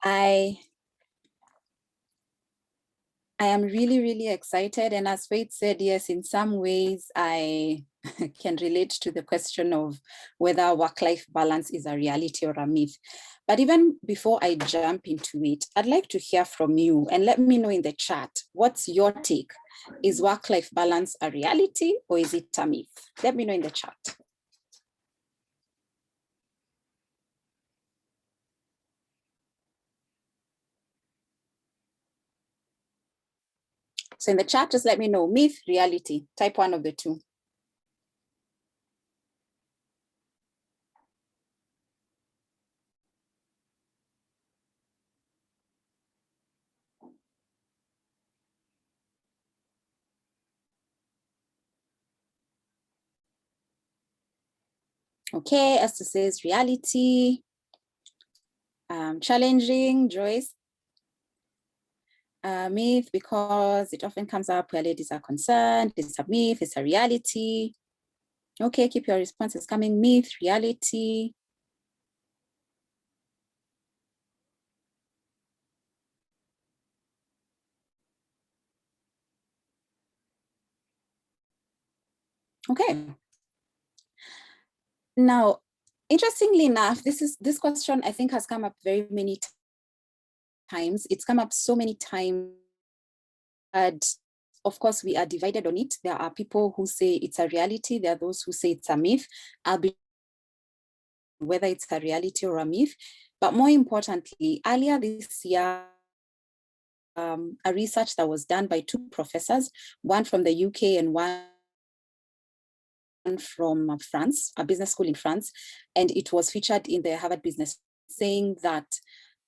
I am really, really excited. And as Faith said, yes, in some ways, I can relate to the question of whether work-life balance is a reality or a myth. But even before I jump into it, I'd like to hear from you and let me know in the chat, what's your take? Is work-life balance a reality or is it a myth? Let me know in the chat. So in the chat, just let me know, myth, reality, type one of the two. Okay, Esther says reality. Challenging, Joyce. Myth, because it often comes up where ladies are concerned. It's a myth, it's a reality. Okay, keep your responses coming. Myth, reality. Okay. Now, interestingly enough, this question I think has come up very many times. It's come up so many times. And of course, we are divided on it. There are people who say it's a reality. There are those who say it's a myth. I'll be whether it's a reality or a myth. But more importantly, earlier this year, a research that was done by two professors, one from the UK and one from France, a business school in France, and it was featured in the Harvard Business, saying that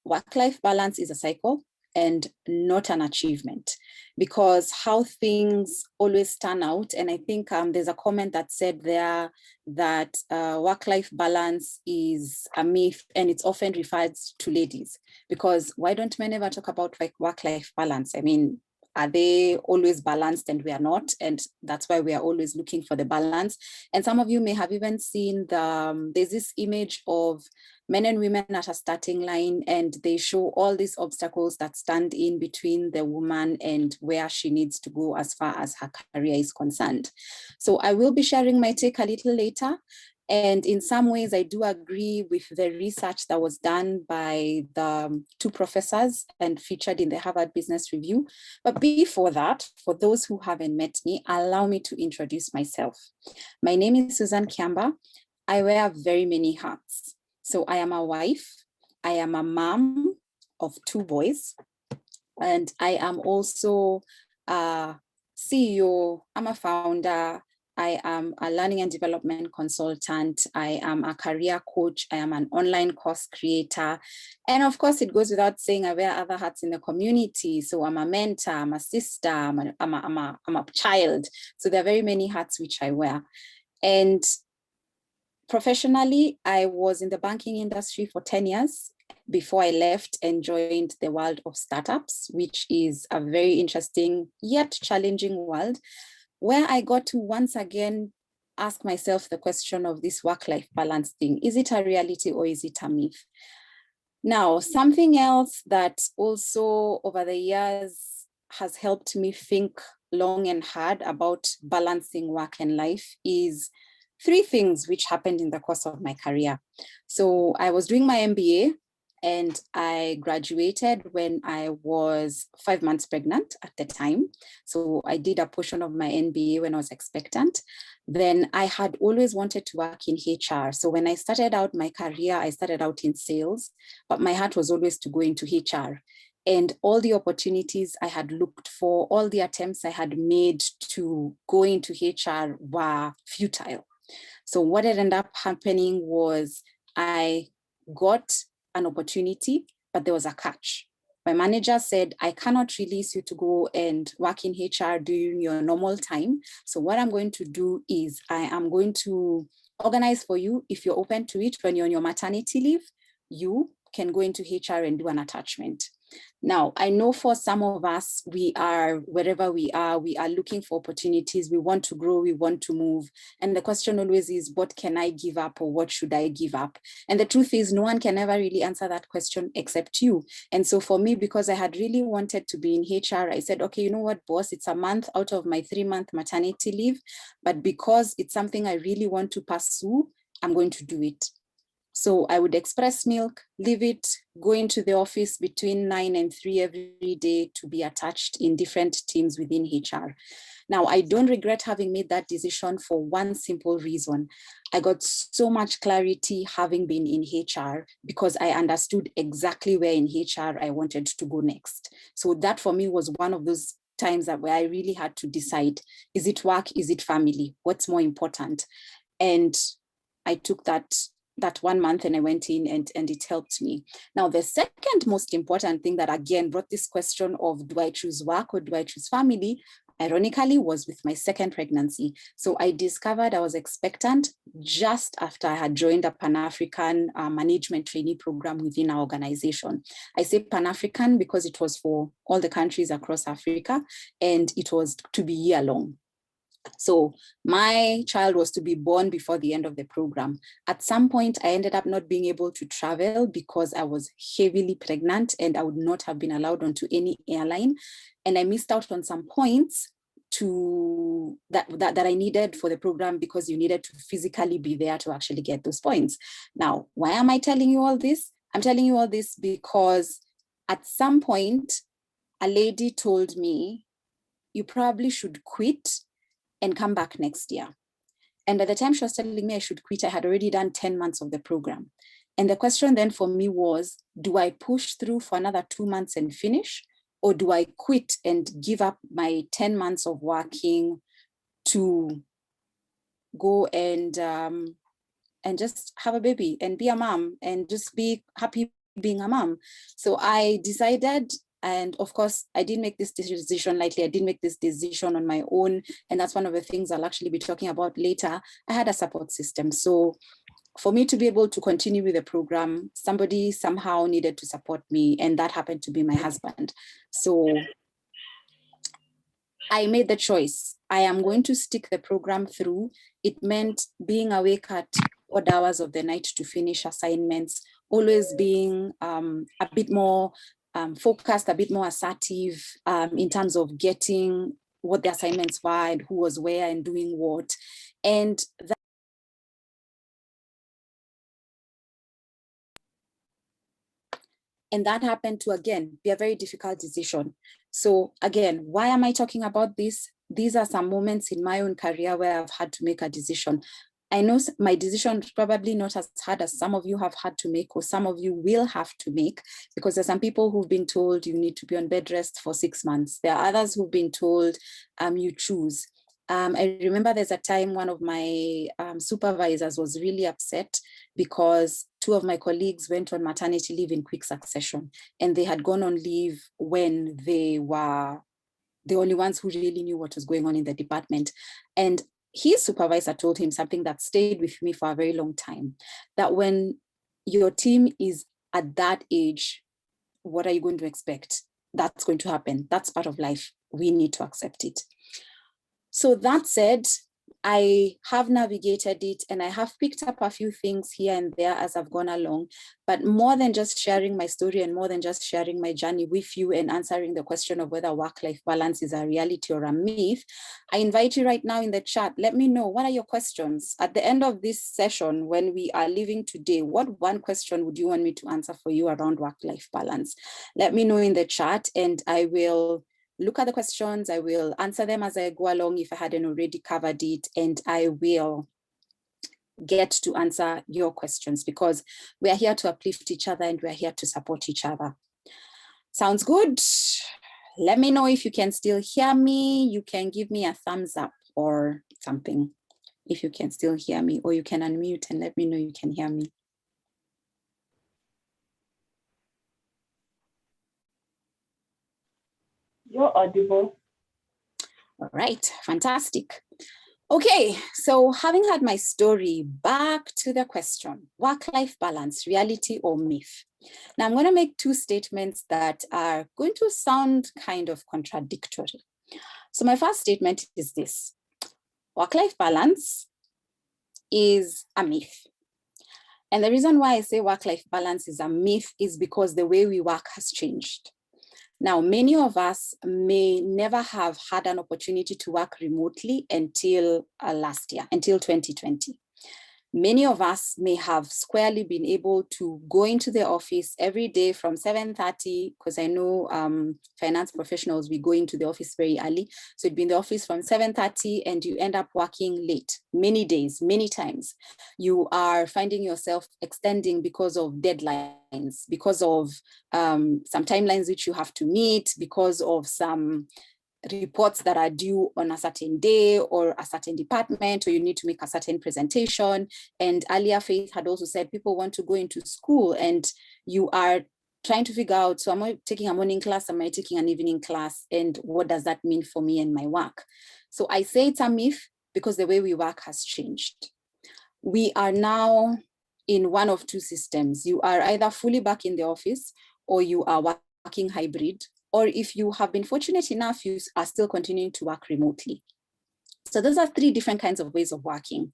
work-life balance is a cycle and not an achievement, because how things always turn out. And I think there's a comment that said there that work-life balance is a myth and it's often referred to ladies, because why don't men ever talk about like work-life balance? I mean, are they always balanced? And we are not, and that's why we are always looking for the balance. And some of you may have even seen there's this image of men and women at a starting line, and they show all these obstacles that stand in between the woman and where she needs to go as far as her career is concerned. So I will be sharing my take a little later. And in some ways, I do agree with the research that was done by the two professors and featured in the Harvard Business Review. But before that, for those who haven't met me, allow me to introduce myself. My name is Susan Kiamba. I wear very many hats. So I am a wife, I am a mom of two boys, and I am also a CEO, I'm a founder, I am a learning and development consultant, I am a career coach, I am an online course creator. And of course, it goes without saying, I wear other hats in the community. So I'm a mentor, I'm a sister, I'm a child. So there are very many hats which I wear. And professionally, I was in the banking industry for 10 years before I left and joined the world of startups, which is a very interesting yet challenging world, where I got to once again ask myself the question of this work-life balance thing. Is it a reality or is it a myth? Now, something else that also over the years has helped me think long and hard about balancing work and life is three things which happened in the course of my career. So I was doing my MBA and I graduated when I was 5 months pregnant at the time. So I did a portion of my MBA when I was expectant. Then I had always wanted to work in HR. So when I started out my career, I started out in sales, but my heart was always to go into HR. And all the opportunities I had looked for, all the attempts I had made to go into HR were futile. So what ended up happening was I got an opportunity, but there was a catch. My manager said, I cannot release you to go and work in HR during your normal time. So what I'm going to do is I am going to organize for you, if you're open to it, when you're on your maternity leave, you can go into HR and do an attachment. Now, I know for some of us, we are, wherever we are looking for opportunities. We want to grow, we want to move. And the question always is, what can I give up, or what should I give up? And the truth is, no one can ever really answer that question except you. And so for me, because I had really wanted to be in HR, I said, okay, you know what, boss, it's a month out of my 3-month maternity leave, but because it's something I really want to pursue, I'm going to do it. So I would express milk, leave it, go into the office between 9 and 3 every day to be attached in different teams within HR. Now, I don't regret having made that decision for one simple reason. I got so much clarity having been in HR because I understood exactly where in HR I wanted to go next. So that for me was one of those times that where I really had to decide, is it work, is it family? What's more important? And I took that 1 month and I went in and it helped me. Now, the second most important thing that again brought this question of, do I choose work or do I choose family? Ironically, was with my second pregnancy. So I discovered I was expectant just after I had joined a Pan-African management trainee program within our organization. I say Pan-African because it was for all the countries across Africa, and it was to be year-long. So my child was to be born before the end of the program. At some point, I ended up not being able to travel because I was heavily pregnant and I would not have been allowed onto any airline. And I missed out on some points that I needed for the program because you needed to physically be there to actually get those points. Now, why am I telling you all this? I'm telling you all this because at some point, a lady told me, you probably should quit and come back next year. And by the time she was telling me I should quit, I had already done 10 months of the program. And the question then for me was, do I push through for another 2 months and finish? Or do I quit and give up my 10 months of working to go and just have a baby and be a mom and just be happy being a mom? So I decided, and of course, I didn't make this decision lightly. I didn't make this decision on my own. And that's one of the things I'll actually be talking about later. I had a support system. So for me to be able to continue with the program, somebody somehow needed to support me. And that happened to be my husband. So I made the choice. I am going to stick the program through. It meant being awake at odd hours of the night to finish assignments, always being a bit more focused, a bit more assertive in terms of getting what the assignments were and who was where and doing what. And that happened to, again, be a very difficult decision. So again, why am I talking about this? These are some moments in my own career where I've had to make a decision. I know my decision is probably not as hard as some of you have had to make, or some of you will have to make, because there's some people who've been told you need to be on bed rest for 6 months. There are others who've been told you choose. I remember there's a time one of my supervisors was really upset because 2 of my colleagues went on maternity leave in quick succession, and they had gone on leave when they were the only ones who really knew what was going on in the department. And his supervisor told him something that stayed with me for a very long time, that when your team is at that age, what are you going to expect? That's going to happen. That's part of life. We need to accept it. So that said, I have navigated it and I have picked up a few things here and there as I've gone along, but more than just sharing my story and more than just sharing my journey with you and answering the question of whether work-life balance is a reality or a myth, I invite you right now in the chat, let me know, what are your questions? At the end of this session, when we are leaving today, what one question would you want me to answer for you around work-life balance? Let me know in the chat and I will look at the questions. I will answer them as I go along if I hadn't already covered it, and I will get to answer your questions because we are here to uplift each other and we are here to support each other. Sounds good? Let me know if you can still hear me. You can give me a thumbs up or something if you can still hear me, or you can unmute and let me know you can hear me. You're audible. All right, fantastic. Okay, so having had my story, back to the question, work-life balance, reality or myth? Now I'm going to make two statements that are going to sound kind of contradictory. So my first statement is this: work-life balance is a myth. And the reason why I say work-life balance is a myth is because the way we work has changed. Now, many of us may never have had an opportunity to work remotely until last year, until 2020. Many of us may have squarely been able to go into the office every day from 7:30, because I know finance professionals, we go into the office very early. So you'd be in the office from 7:30 and you end up working late, many days, many times. You are finding yourself extending because of deadlines, because of some timelines which you have to meet, because of some reports that are due on a certain day or a certain department, or you need to make a certain presentation. And earlier Faith had also said people want to go into school and you are trying to figure out, so am I taking a morning class, am I taking an evening class, and what does that mean for me and my work? So I say it's a myth because the way we work has changed. We are now in one of two systems. You are either fully back in the office or you are working hybrid, or if you have been fortunate enough, you are still continuing to work remotely. So those are three different kinds of ways of working.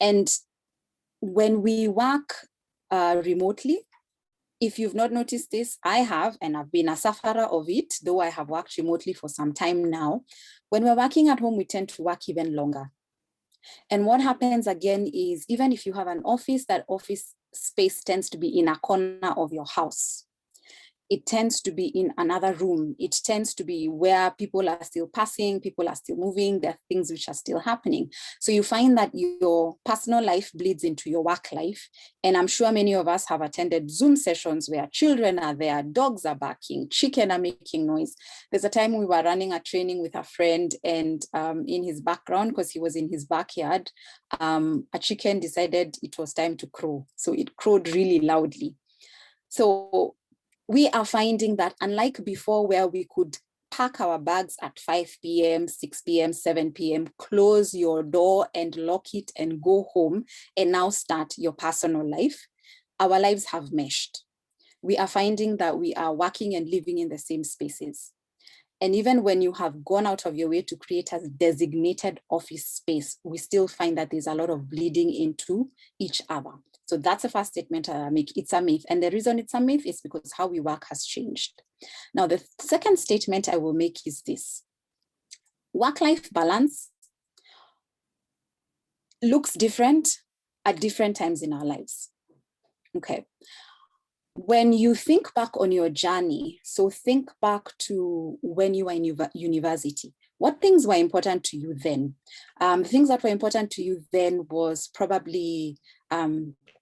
And when we work remotely, if you've not noticed this, I have, and I've been a sufferer of it, though I have worked remotely for some time now. When we're working at home, we tend to work even longer. And what happens again is, even if you have an office, that office space tends to be in a corner of your house. It tends to be in another room. It tends to be where people are still passing, people are still moving, there are things which are still happening. So you find that your personal life bleeds into your work life. And I'm sure many of us have attended Zoom sessions where children are there, dogs are barking, chicken are making noise. There's a time we were running a training with a friend, and in his background, because he was in his backyard, a chicken decided it was time to crow. So it crowed really loudly. So we are finding that, unlike before, where we could pack our bags at 5 p.m., 6 p.m., 7 p.m., close your door and lock it and go home and now start your personal life, our lives have meshed. We are finding that we are working and living in the same spaces. And even when you have gone out of your way to create a designated office space, we still find that there's a lot of bleeding into each other. So that's the first statement I make. It's a myth. And the reason it's a myth is because how we work has changed. Now, the second statement I will make is this: work-life balance looks different at different times in our lives. Okay. When you think back on your journey, so think back to when you were in university, what things were important to you then? Things that were important to you then was probably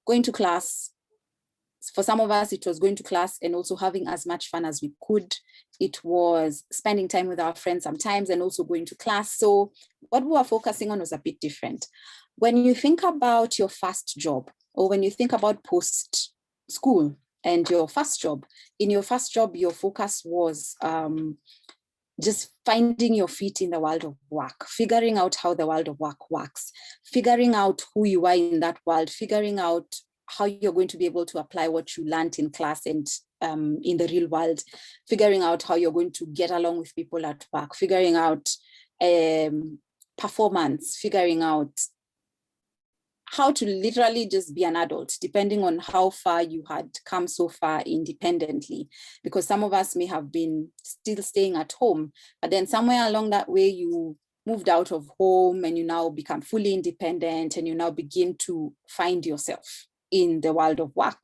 going to class. For some of us, it was going to class and also having as much fun as we could. It was spending time with our friends sometimes and also going to class. So what we were focusing on was a bit different. When you think about your first job, or when you think about post-school and your first job, in your first job, your focus was just finding your feet in the world of work, figuring out how the world of work works, figuring out who you are in that world, figuring out how you're going to be able to apply what you learned in class and in the real world, figuring out how you're going to get along with people at work, figuring out performance, figuring out how to literally just be an adult, depending on how far you had come so far independently. Because some of us may have been still staying at home, but then somewhere along that way, you moved out of home and you now become fully independent and you now begin to find yourself in the world of work.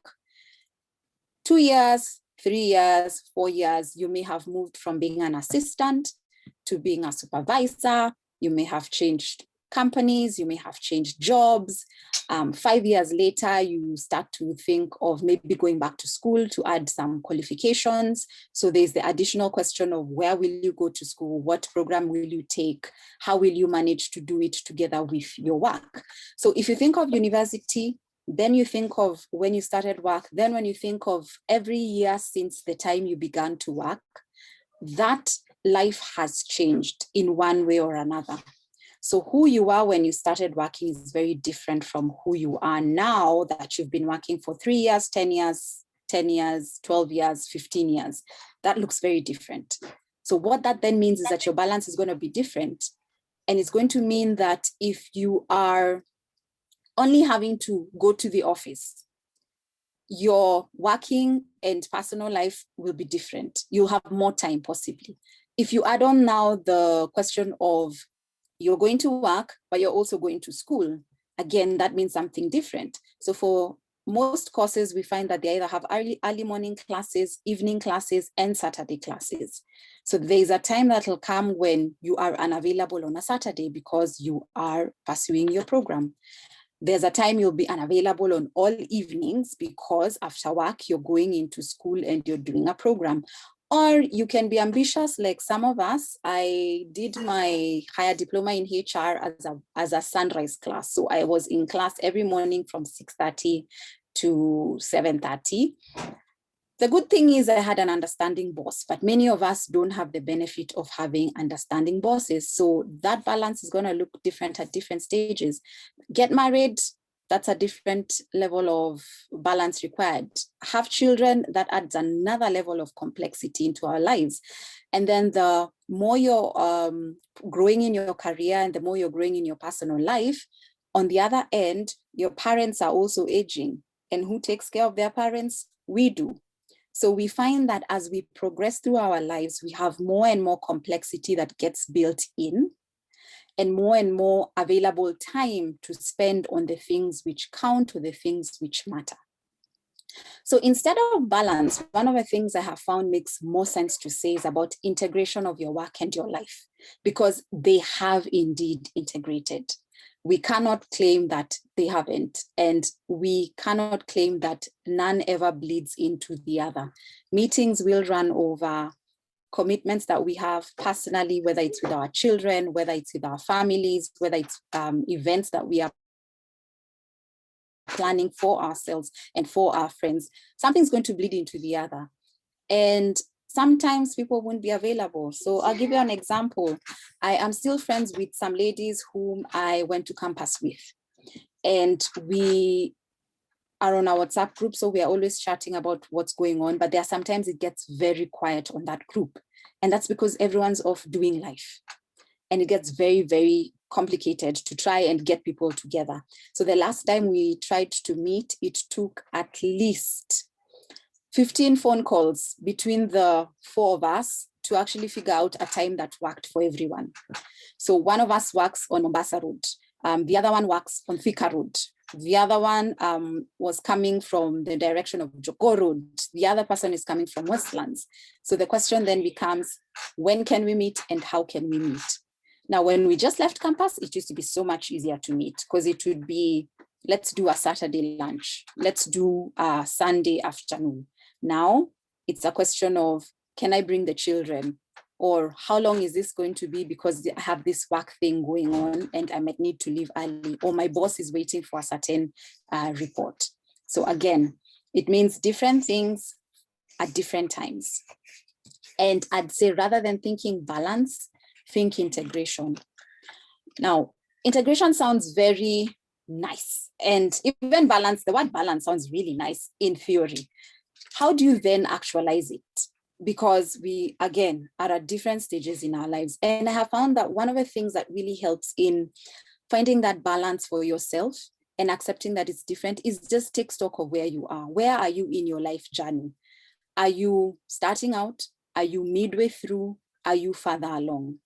2 years, 3 years, 4 years, you may have moved from being an assistant to being a supervisor. You may have changed companies, you may have changed jobs. 5 years later, you start to think of maybe going back to school to add some qualifications. So there's the additional question of where will you go to school? What program will you take? How will you manage to do it together with your work? So if you think of university, then you think of when you started work, then when you think of every year since the time you began to work, that life has changed in one way or another. So who you are when you started working is very different from who you are now that you've been working for 3 years, 10 years, 10 years, 12 years, 15 years. That looks very different. So what that then means is that your balance is going to be different. And it's going to mean that if you are only having to go to the office, your working and personal life will be different. You'll have more time possibly. If you add on now the question of you're going to work, but you're also going to school, again, that means something different. So for most courses, we find that they either have early morning classes, evening classes, and Saturday classes. So there's a time that will come when you are unavailable on a Saturday because you are pursuing your program. There's a time you'll be unavailable on all evenings because after work, you're going into school and you're doing a program. Or you can be ambitious like some of us. I did my higher diploma in HR as a sunrise class. So I was in class every morning from 6:30 to 7:30. The good thing is I had an understanding boss, but many of us don't have the benefit of having understanding bosses. So that balance is going to look different at different stages. Get married, that's a different level of balance required. Have children, that adds another level of complexity into our lives. And then the more you're growing in your career and the more you're growing in your personal life, on the other end, your parents are also aging. And who takes care of their parents? We do. So we find that as we progress through our lives, we have more and more complexity that gets built in and more available time to spend on the things which count or the things which matter. So instead of balance, one of the things I have found makes more sense to say is about integration of your work and your life, because they have indeed integrated. We cannot claim that they haven't, and we cannot claim that none ever bleeds into the other. Meetings will run over commitments that we have personally, whether it's with our children, whether it's with our families, whether it's events that we are planning for ourselves and for our friends. Something's going to bleed into the other. And sometimes people won't be available. So I'll give you an example. I am still friends with some ladies whom I went to campus with. And we are on our WhatsApp group, so we are always chatting about what's going on, but there are sometimes it gets very quiet on that group. And that's because everyone's off doing life. And it gets very, very complicated to try and get people together. So the last time we tried to meet, it took at least 15 phone calls between the four of us to actually figure out a time that worked for everyone. So one of us works on Mombasa Road. The other one works on Thika Road. The other one was coming from the direction of Jogoo Road. The other person is coming from Westlands. So the question then becomes, when can we meet and how can we meet? Now, when we just left campus, it used to be so much easier to meet because it would be, let's do a Saturday lunch. Let's do a Sunday afternoon. Now, it's a question of, can I bring the children? Or how long is this going to be because I have this work thing going on and I might need to leave early, or my boss is waiting for a certain report. So again, it means different things at different times. And I'd say rather than thinking balance, think integration. Now, integration sounds very nice. And even balance, the word balance sounds really nice in theory. How do you then actualize it? Because we, again, are at different stages in our lives. And I have found that one of the things that really helps in finding that balance for yourself and accepting that it's different is just take stock of where you are. Where are you in your life journey? Are you starting out? Are you midway through? Are you further along?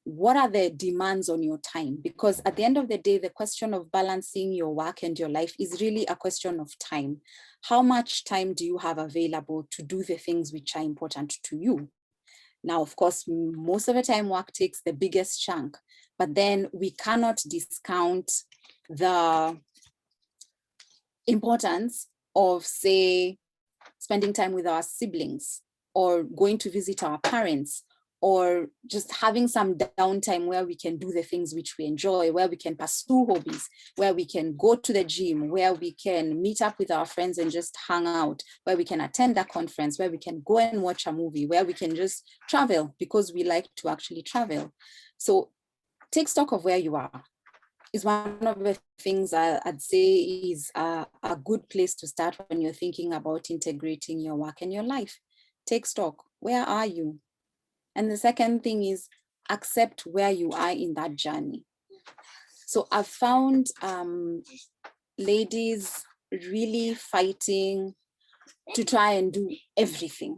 What are the demands on your time? Because at the end of the day, the question of balancing your work and your life is really a question of time. How much time do you have available to do the things which are important to you? Now, of course, most of the time work takes the biggest chunk, but then we cannot discount the importance of, say, spending time with our siblings or going to visit our parents, or just having some downtime where we can do the things which we enjoy, where we can pursue hobbies, where we can go to the gym, where we can meet up with our friends and just hang out, where we can attend a conference, where we can go and watch a movie, where we can just travel because we like to actually travel. So take stock of where you are is one of the things I'd say is a good place to start when you're thinking about integrating your work and your life. Take stock. Where are you? And the second thing is accept where you are in that journey. So I've found ladies really fighting to try and do everything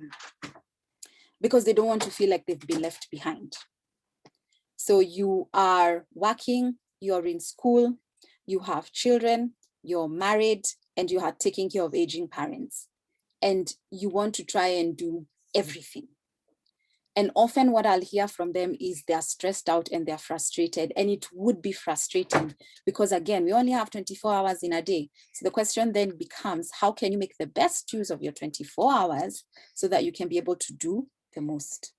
because they don't want to feel like they've been left behind. So you are working, you're in school, you have children, you're married, and you are taking care of aging parents. And you want to try and do everything. And often what I'll hear from them is they're stressed out and they're frustrated. And it would be frustrating because, again, we only have 24 hours in a day. So the question then becomes, how can you make the best use of your 24 hours so that you can be able to do the most?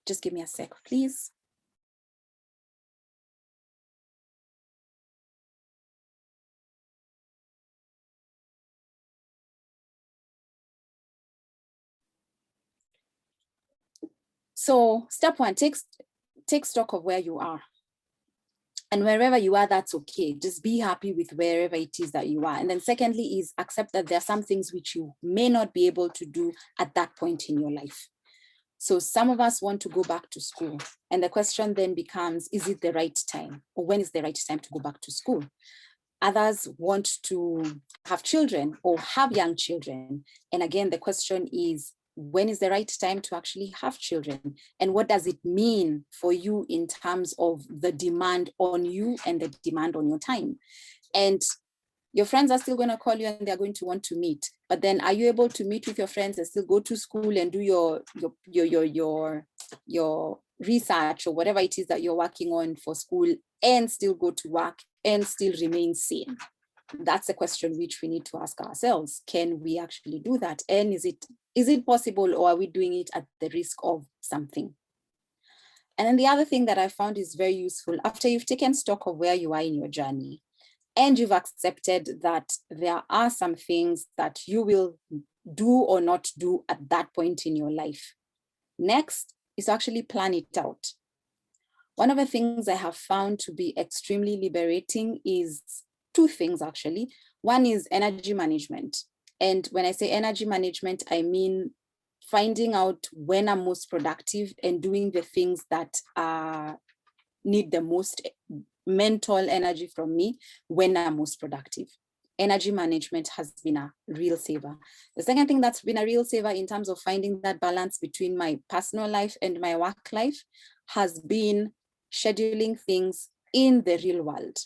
Just give me a sec, please. So step one, take stock of where you are. And wherever you are, that's okay. Just be happy with wherever it is that you are. And then secondly is accept that there are some things which you may not be able to do at that point in your life. So some of us want to go back to school. And the question then becomes, is it the right time? Or when is the right time to go back to school? Others want to have children or have young children. And again, the question is, when is the right time to actually have children? And what does it mean for you in terms of the demand on you and the demand on your time? And your friends are still going to call you and they're going to want to meet. But then are you able to meet with your friends and still go to school and do your research or whatever it is that you're working on for school and still go to work and still remain sane? That's a question which we need to ask ourselves. Can we actually do that? And is it possible, or are we doing it at the risk of something? And then the other thing that I found is very useful after you've taken stock of where you are in your journey and you've accepted that there are some things that you will do or not do at that point in your life. Next is to actually plan it out. One of the things I have found to be extremely liberating is two things, actually. One is energy management. And when I say energy management, I mean finding out when I'm most productive and doing the things that need the most mental energy from me when I'm most productive. Energy management has been a real saver. The second thing that's been a real saver in terms of finding that balance between my personal life and my work life has been scheduling things in the real world.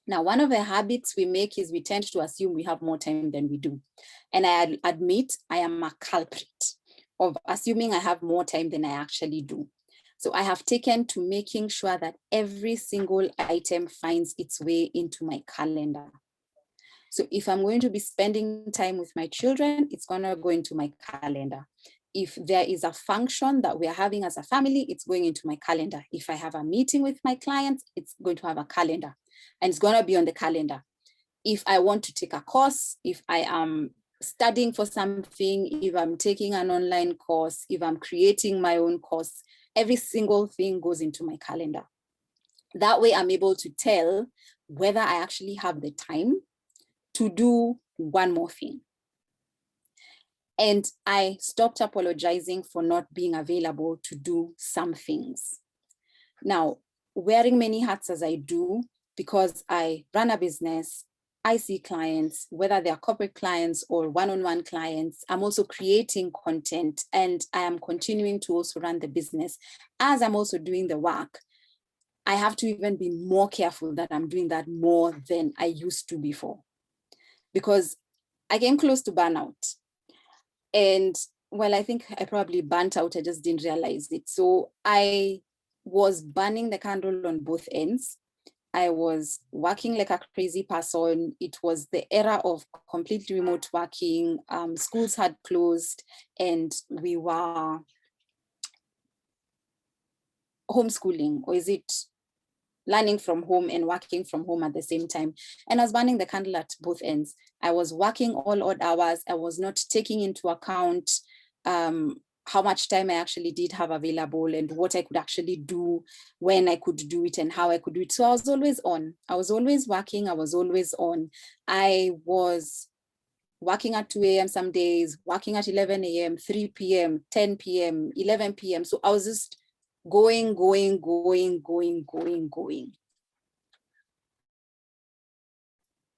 Now, one of the habits we make is we tend to assume we have more time than we do. And I admit I am a culprit of assuming I have more time than I actually do. So I have taken to making sure that every single item finds its way into my calendar. So if I'm going to be spending time with my children, it's going to go into my calendar. If there is a function that we are having as a family, it's going into my calendar. If I have a meeting with my clients, it's going to have a calendar and it's going to be on the calendar. If I want to take a course, if I am studying for something, if I'm taking an online course, if I'm creating my own course, every single thing goes into my calendar. That way I'm able to tell whether I actually have the time to do one more thing. And I stopped apologizing for not being available to do some things. Now, wearing many hats as I do, because I run a business, I see clients, whether they're corporate clients or one-on-one clients, I'm also creating content and I am continuing to also run the business as I'm also doing the work. I have to even be more careful that I'm doing that more than I used to before, because I came close to burnout. And well, I think I probably burnt out, I just didn't realize it. So I was burning the candle on both ends. I was working like a crazy person. It was the era of completely remote working. Schools had closed and we were homeschooling, or is it learning from home and working from home at the same time? And I was burning the candle at both ends. I was working all odd hours. I was not taking into account how much time I actually did have available and what I could actually do, when I could do it and how I could do it. So I was always on. I was always working. I was always on. I was working at 2 a.m. some days, working at 11 a.m., 3 p.m., 10 p.m., 11 p.m. So I was just going.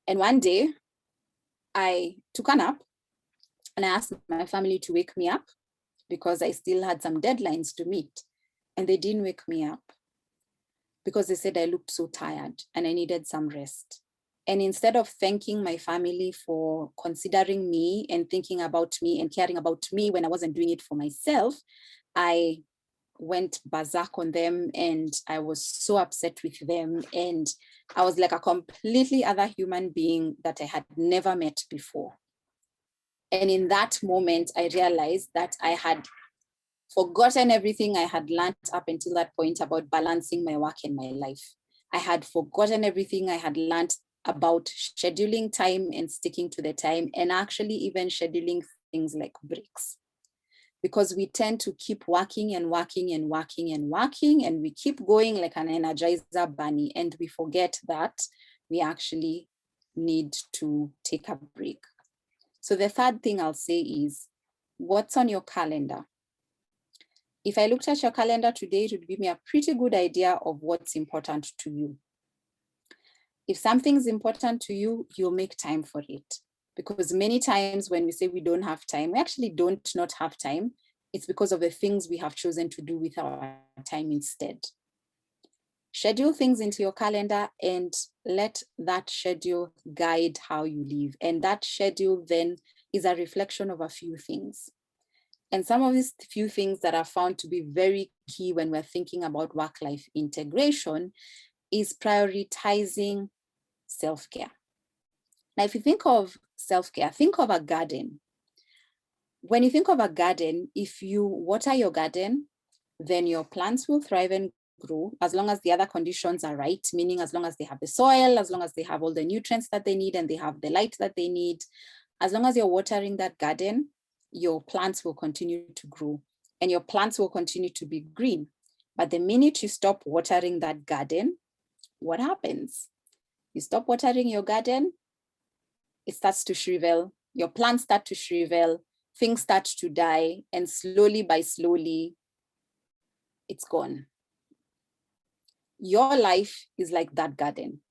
And one day I took a nap and I asked my family to wake me up because I still had some deadlines to meet. And they didn't wake me up because they said I looked so tired and I needed some rest. And instead of thanking my family for considering me and thinking about me and caring about me when I wasn't doing it for myself, I went berserk on them and I was so upset with them. And I was like a completely other human being that I had never met before. And in that moment, I realized that I had forgotten everything I had learned up until that point about balancing my work and my life. I had forgotten everything I had learned about scheduling time and sticking to the time, and actually even scheduling things like breaks. Because we tend to keep working and working and working and working, and we keep going like an Energizer bunny, and we forget that we actually need to take a break. So the third thing I'll say is, what's on your calendar? If I looked at your calendar today, it would give me a pretty good idea of what's important to you. If something's important to you, you'll make time for it. Because many times when we say we don't have time, we actually don't not have time. It's because of the things we have chosen to do with our time instead. Schedule things into your calendar and let that schedule guide how you live. And that schedule then is a reflection of a few things. And some of these few things that are found to be very key when we're thinking about work-life integration is prioritizing self-care. Now, if you think of self-care, think of a garden. When you think of a garden, if you water your garden, then your plants will thrive and grow as long as the other conditions are right, meaning as long as they have the soil, as long as they have all the nutrients that they need and they have the light that they need. As long as you're watering that garden, your plants will continue to grow and your plants will continue to be green. But the minute you stop watering that garden, what happens? You stop watering your garden, it starts to shrivel, your plants start to shrivel, things start to die, and slowly by slowly, it's gone. Your life is like that garden.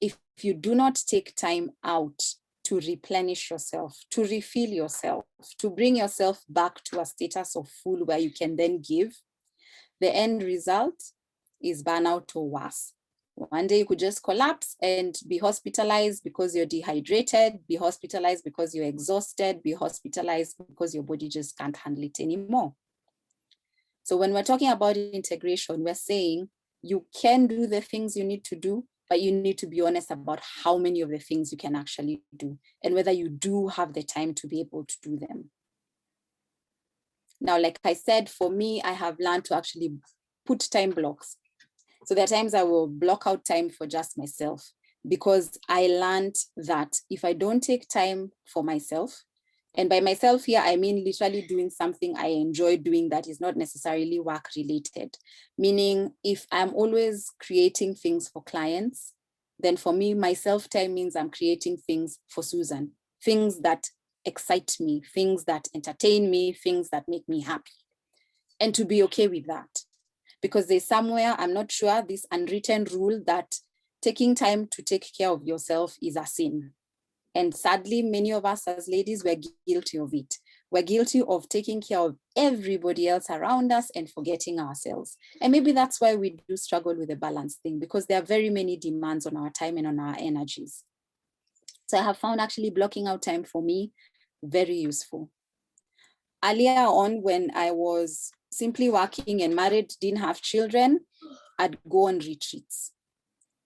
If you do not take time out to replenish yourself, to refill yourself, to bring yourself back to a status of full where you can then give, the end result is burnout or worse. One day you could just collapse and be hospitalized because you're dehydrated, be hospitalized because you're exhausted, be hospitalized because your body just can't handle it anymore. So when we're talking about integration, we're saying you can do the things you need to do, but you need to be honest about how many of the things you can actually do and whether you do have the time to be able to do them. Now, like I said, for me, I have learned to actually put time blocks. So there are times I will block out time for just myself because I learned that if I don't take time for myself, and by myself here, I mean literally doing something I enjoy doing that is not necessarily work related. Meaning if I'm always creating things for clients, then for me, my self-time means I'm creating things for Susan, things that excite me, things that entertain me, things that make me happy. And to be okay with that. Because there's somewhere, I'm not sure, this unwritten rule that taking time to take care of yourself is a sin. And sadly, many of us as ladies, we're guilty of it. We're guilty of taking care of everybody else around us and forgetting ourselves. And maybe that's why we do struggle with the balance thing, because there are very many demands on our time and on our energies. So I have found actually blocking out time for me very useful. Earlier on, when I was simply working and married, didn't have children, I'd go on retreats.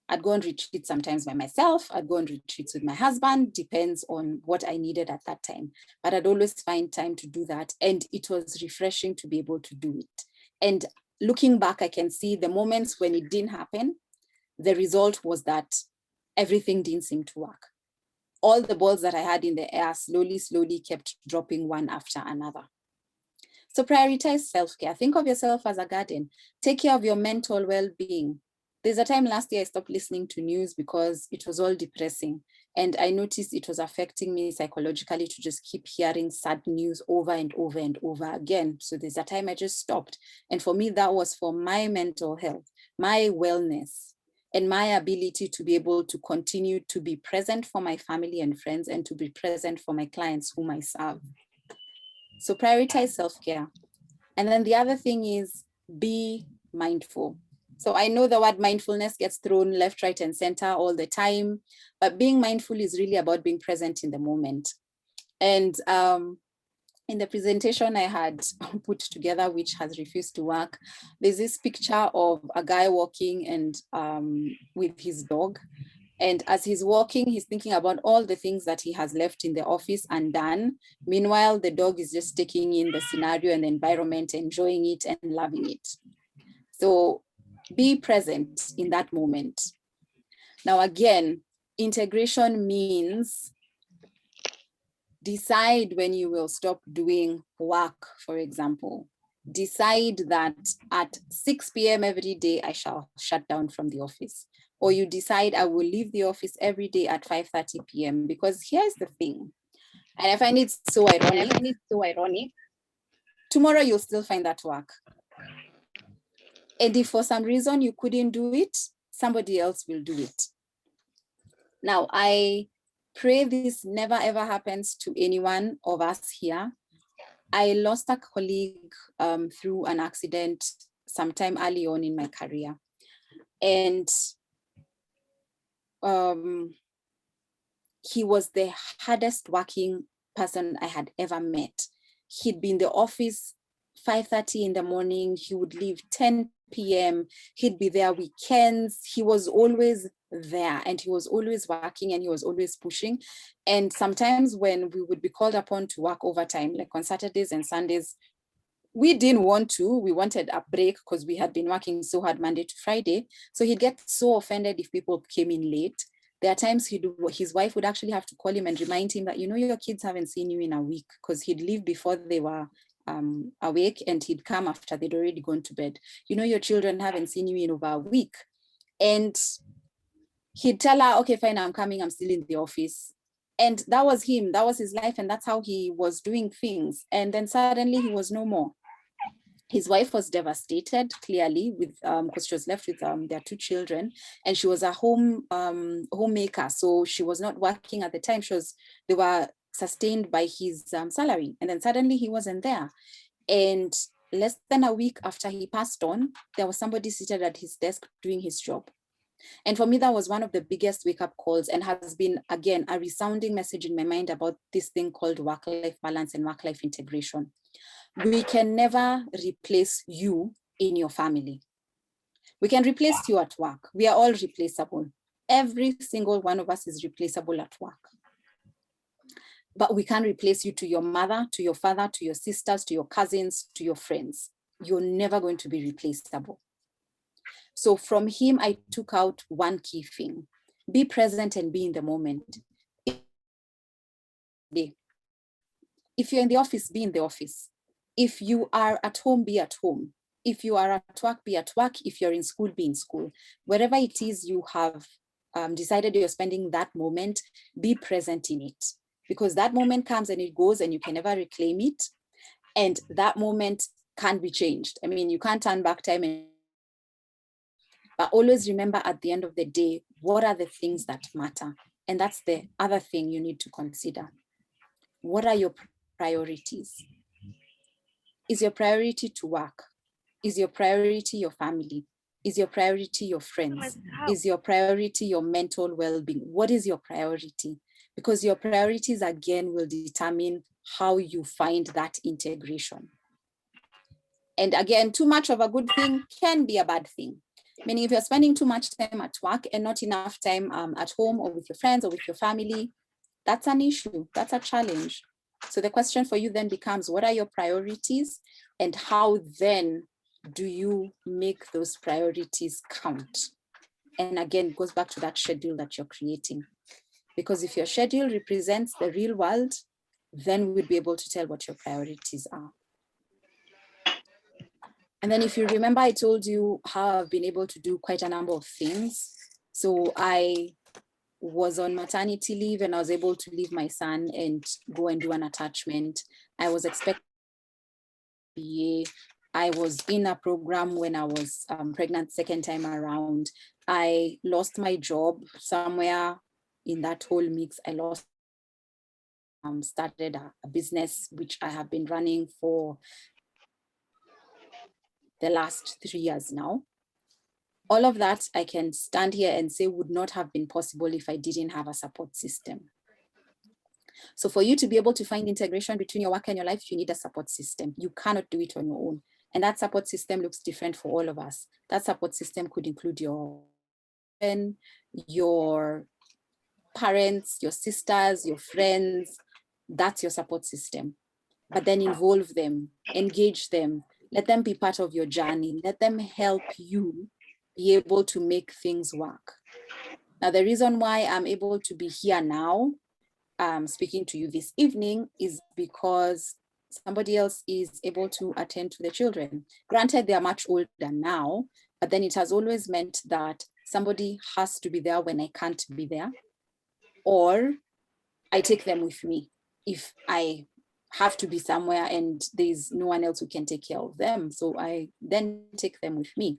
I'd go on retreats sometimes by myself. I'd go on retreats with my husband, depends on what I needed at that time. But I'd always find time to do that. And it was refreshing to be able to do it. And looking back, I can see the moments when it didn't happen, the result was that everything didn't seem to work. All the balls that I had in the air slowly kept dropping one after another. So prioritize self-care. Think of yourself as a garden. Take care of your mental well-being. There's a time last year I stopped listening to news because it was all depressing. And I noticed it was affecting me psychologically to just keep hearing sad news over and over and over again. So there's a time I just stopped. And for me, that was for my mental health, my wellness, and my ability to be able to continue to be present for my family and friends and to be present for my clients whom I serve. So prioritize self-care. And then the other thing is be mindful. So I know the word mindfulness gets thrown left, right, and center all the time, but being mindful is really about being present in the moment. And in the presentation I had put together, which has refused to work, there's this picture of a guy walking and with his dog. And as he's walking, he's thinking about all the things that he has left in the office undone. Meanwhile, the dog is just taking in the scenario and the environment, enjoying it and loving it. So be present in that moment. Now, again, integration means decide when you will stop doing work, for example. Decide that at 6 p.m. every day, I shall shut down from the office. Or you decide I will leave the office every day at 5:30 p.m. Because here's the thing, and I find it so ironic. Tomorrow you'll still find that work. And if for some reason you couldn't do it, somebody else will do it. Now, I pray this never ever happens to anyone of us here. I lost a colleague through an accident sometime early on in my career. And he was the hardest working person I had ever met. He'd be in the office 5:30 in the morning. He would leave 10 p.m. He'd be there weekends. He was always there and he was always working and he was always pushing. And sometimes when we would be called upon to work overtime, like on Saturdays and Sundays, we didn't want to. We wanted a break because we had been working so hard Monday to Friday. So he'd get so offended if people came in late. There are times his wife would actually have to call him and remind him that, you know, your kids haven't seen you in a week, because he'd leave before they were awake and he'd come after they'd already gone to bed. You know, your children haven't seen you in over a week. And he'd tell her, okay, fine, I'm coming, I'm still in the office. And that was him, that was his life, and that's how he was doing things. And then suddenly he was no more. His wife was devastated, clearly, with because she was left with their 2 children, and she was a homemaker, so she was not working at the time. They were sustained by his salary, and then suddenly he wasn't there. And less than a week after he passed on, there was somebody seated at his desk doing his job. And for me, that was one of the biggest wake-up calls, and has been, again, a resounding message in my mind about this thing called work-life balance and work-life integration. We can never replace you in your family. We can replace you at work. We are all replaceable. Every single one of us is replaceable at work. But we can't replace you to your mother, to your father, to your sisters, to your cousins, to your friends. You're never going to be replaceable. So from him, I took out one key thing: be present and be in the moment. If you're in the office, be in the office. If you are at home, be at home. If you are at work, be at work. If you're in school, be in school. Wherever it is you have decided you're spending that moment, be present in it. Because that moment comes and it goes and you can never reclaim it. And that moment can't be changed. I mean, you can't turn back time. But always remember, at the end of the day, what are the things that matter? And that's the other thing you need to consider. What are your priorities? Is your priority to work? Is your priority your family? Is your priority your friends? Is your priority your mental well-being? What is your priority? Because your priorities, again, will determine how you find that integration. And again, too much of a good thing can be a bad thing. Meaning, if you're spending too much time at work and not enough time at home or with your friends or with your family, that's an issue, that's a challenge. So the question for you then becomes, what are your priorities, and how then do you make those priorities count? And again, it goes back to that schedule that you're creating. Because if your schedule represents the real world, then we'll be able to tell what your priorities are. And then if you remember, I told you how I've been able to do quite a number of things. So I was on maternity leave and I was able to leave my son and go and do an attachment. I was expecting BA. I was in a program when I was pregnant second time around. I lost my job somewhere in that whole mix. I lost, started a business which I have been running for the last 3 years now. All of that I can stand here and say would not have been possible if I didn't have a support system. So for you to be able to find integration between your work and your life, you need a support system. You cannot do it on your own. And that support system looks different for all of us. That support system could include your parents, your sisters, your friends. That's your support system. But then involve them, engage them, let them be part of your journey, let them help you be able to make things work. Now, the reason why I'm able to be here now, speaking to you this evening, is because somebody else is able to attend to the children. Granted, they are much older now, but then it has always meant that somebody has to be there when I can't be there, or I take them with me if I have to be somewhere and there's no one else who can take care of them. So I then take them with me.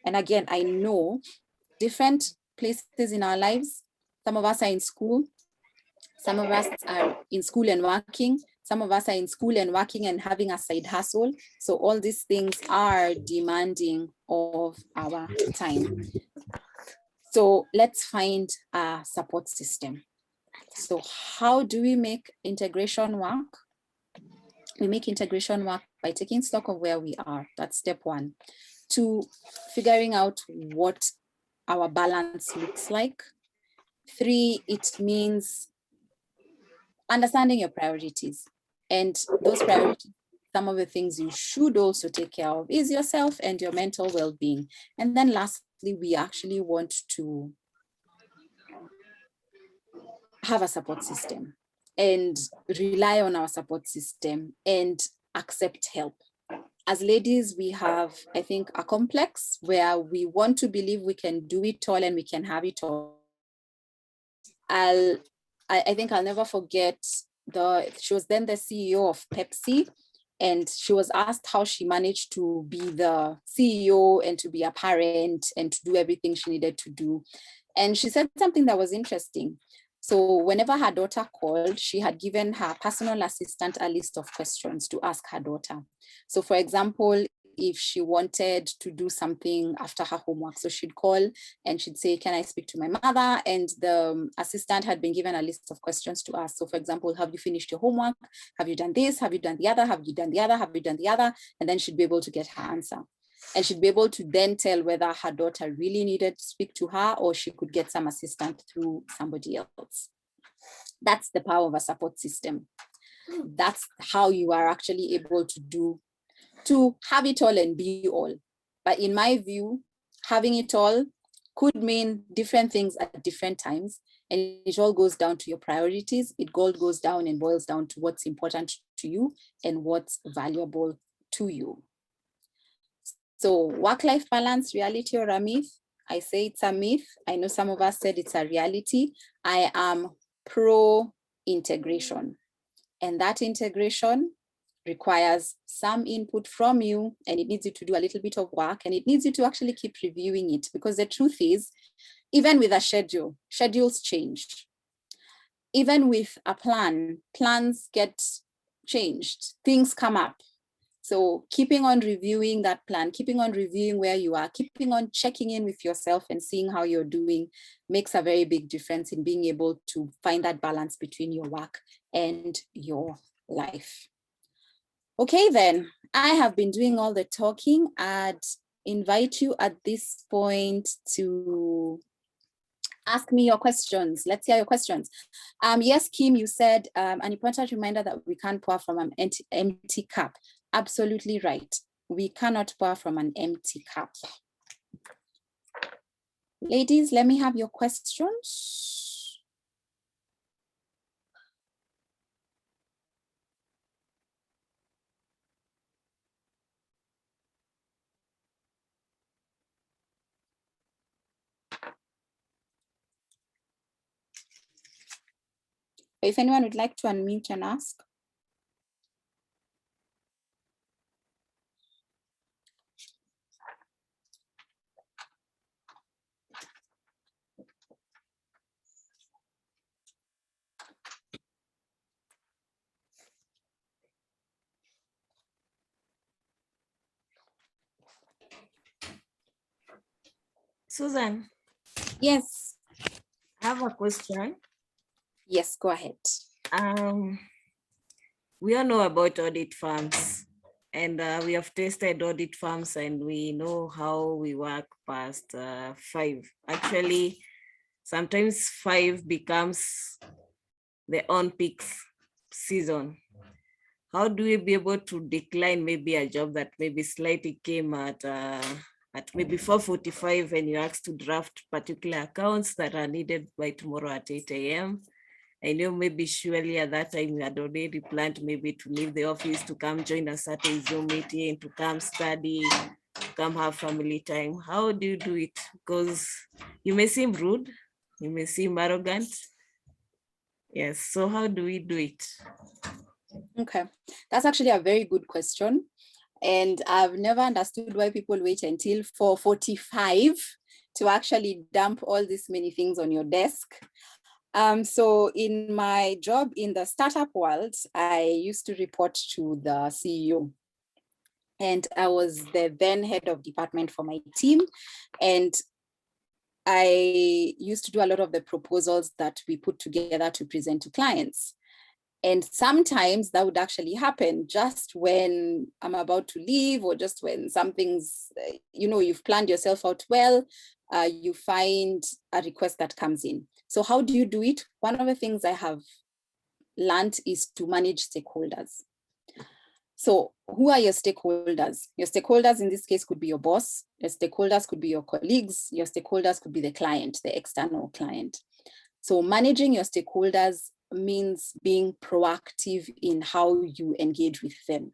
And again, I know different places in our lives. Some of us are in school. Some of us are in school and working. Some of us are in school and working and having a side hustle. So all these things are demanding of our time. So let's find a support system. So how do we make integration work? We make integration work by taking stock of where we are. That's step one. 2, figuring out what our balance looks like. 3, it means understanding your priorities. And those priorities, some of the things you should also take care of is yourself and your mental well-being. And then lastly, we actually want to have a support system and rely on our support system and accept help. As ladies, we have, I think, a complex where we want to believe we can do it all and we can have it all. I think I'll never forget she was then the CEO of Pepsi, and she was asked how she managed to be the CEO and to be a parent and to do everything she needed to do. And she said something that was interesting. So whenever her daughter called, she had given her personal assistant a list of questions to ask her daughter. So for example, if she wanted to do something after her homework, so she'd call and she'd say, can I speak to my mother? And the assistant had been given a list of questions to ask. So for example, have you finished your homework? Have you done this? Have you done the other? Have you done the other? Have you done the other? And then she'd be able to get her answer. And she'd be able to then tell whether her daughter really needed to speak to her or she could get some assistance through somebody else. That's the power of a support system. That's how you are actually able to have it all and be all. But in my view, having it all could mean different things at different times. And it all goes down to your priorities. It all goes down and boils down to what's important to you and what's valuable to you. So work-life balance, reality or a myth? I say it's a myth. I know some of us said it's a reality. I am pro integration. And that integration requires some input from you, and it needs you to do a little bit of work, and it needs you to actually keep reviewing it, because the truth is, even with a schedule, schedules change. Even with a plan, plans get changed, things come up. So keeping on reviewing that plan, keeping on reviewing where you are, keeping on checking in with yourself and seeing how you're doing makes a very big difference in being able to find that balance between your work and your life. Okay, then I have been doing all the talking. I'd invite you at this point to ask me your questions. Let's hear your questions. Yes, Kim, you said an important reminder that we can't pour from an empty cup. Absolutely right. We cannot pour from an empty cup. Ladies, let me have your questions. If anyone would like to unmute and ask. Susan. Yes. I have a question. Yes, go ahead. We all know about audit firms, and we have tested audit firms, and we know how we work past 5. Actually, sometimes 5 becomes the on-peak season. How do we be able to decline maybe a job that maybe slightly came at maybe 4:45 and you're asked to draft particular accounts that are needed by tomorrow at 8 a.m.? I know maybe surely at that time you had already planned maybe to leave the office to come join a certain Zoom meeting, to come study, to come have family time. How do you do it? Because you may seem rude, you may seem arrogant. Yes, so how do we do it? Okay, that's actually a very good question. And I've never understood why people wait until 4:45 to actually dump all these many things on your desk. So in my job in the startup world, I used to report to the CEO. And I was the then head of department for my team. And I used to do a lot of the proposals that we put together to present to clients. And sometimes that would actually happen just when I'm about to leave, or just when something's, you've planned yourself out well, you find a request that comes in. So how do you do it? One of the things I have learned is to manage stakeholders. So who are your stakeholders? Your stakeholders in this case could be your boss, your stakeholders could be your colleagues, your stakeholders could be the client, the external client. So managing your stakeholders means being proactive in how you engage with them.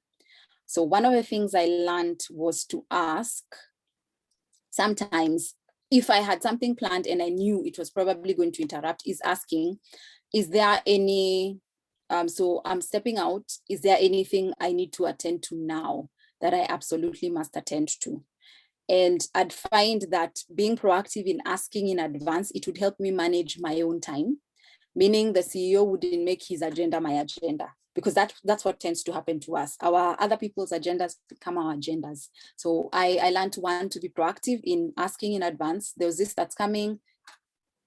So one of the things I learned was to ask, sometimes if I had something planned and I knew it was probably going to interrupt, is asking, is there any, so I'm stepping out, is there anything I need to attend to now that I absolutely must attend to? And I'd find that being proactive in asking in advance, it would help me manage my own time, meaning the CEO wouldn't make his agenda my agenda, because that's what tends to happen to us. Our other people's agendas become our agendas. So I learned to be proactive in asking in advance. There's this that's coming.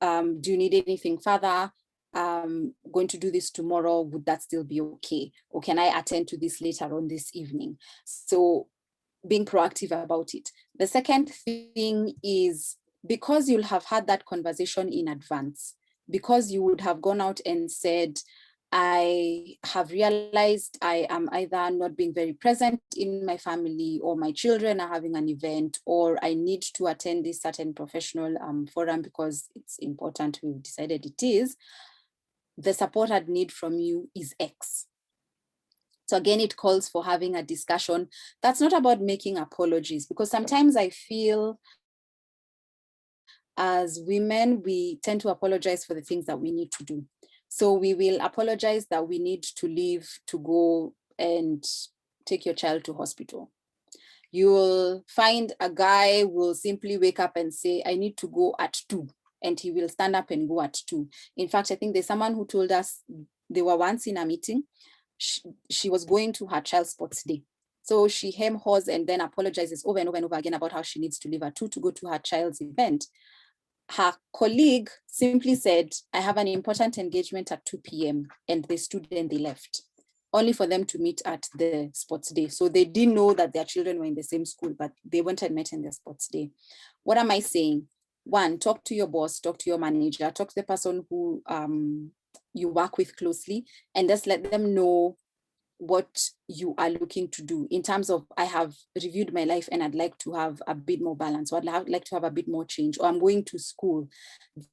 Do you need anything further? Going to do this tomorrow. Would that still be okay? Or can I attend to this later on this evening? So being proactive about it. The second thing is, because you'll have had that conversation in advance, because you would have gone out and said, I have realized I am either not being very present in my family, or my children are having an event, or I need to attend this certain professional forum because it's important, we've decided it is, the support I'd need from you is X. So again, it calls for having a discussion that's not about making apologies, because sometimes I feel as women, we tend to apologize for the things that we need to do. So we will apologize that we need to leave to go and take your child to hospital. You'll find a guy will simply wake up and say, I need to go at 2, and he will stand up and go at 2. In fact, I think there's someone who told us they were once in a meeting. She was going to her child's sports day. So she hem-haws and then apologizes over and over and over again about how she needs to leave at 2 to go to her child's event. Her colleague simply said, I have an important engagement at 2 p.m. and they stood and they left, only for them to meet at the sports day. So they didn't know that their children were in the same school, but they went and met in the sports day. What am I saying? One, talk to your boss, talk to your manager, talk to the person who you work with closely, and just let them know what you are looking to do in terms of, I have reviewed my life and I'd like to have a bit more balance, or I'd like to have a bit more change, or I'm going to school.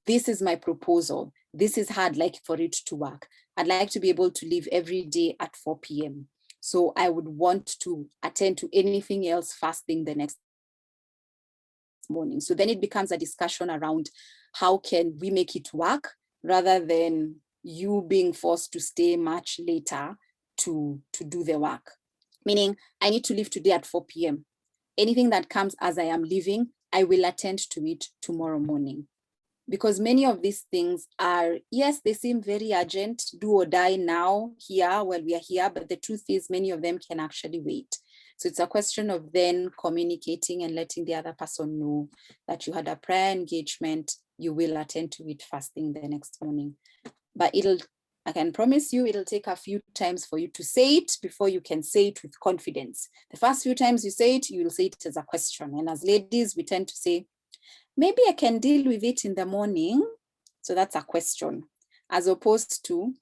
This is my proposal. This is how I'd like for it to work. I'd like to be able to leave every day at 4 p.m. So I would want to attend to anything else first thing the next morning. So then it becomes a discussion around how can we make it work, rather than you being forced to stay much later to do the work. Meaning, I need to leave today at 4 p.m. Anything that comes as I am leaving, I will attend to it tomorrow morning. Because many of these things are, yes, they seem very urgent, do or die now, here, while we are here, but the truth is many of them can actually wait. So it's a question of then communicating and letting the other person know that you had a prior engagement, you will attend to it first thing the next morning. But I can promise you, it'll take a few times for you to say it before you can say it with confidence. The first few times you say it, you will say it as a question. And as ladies, we tend to say, maybe I can deal with it in the morning. So that's a question, as opposed to,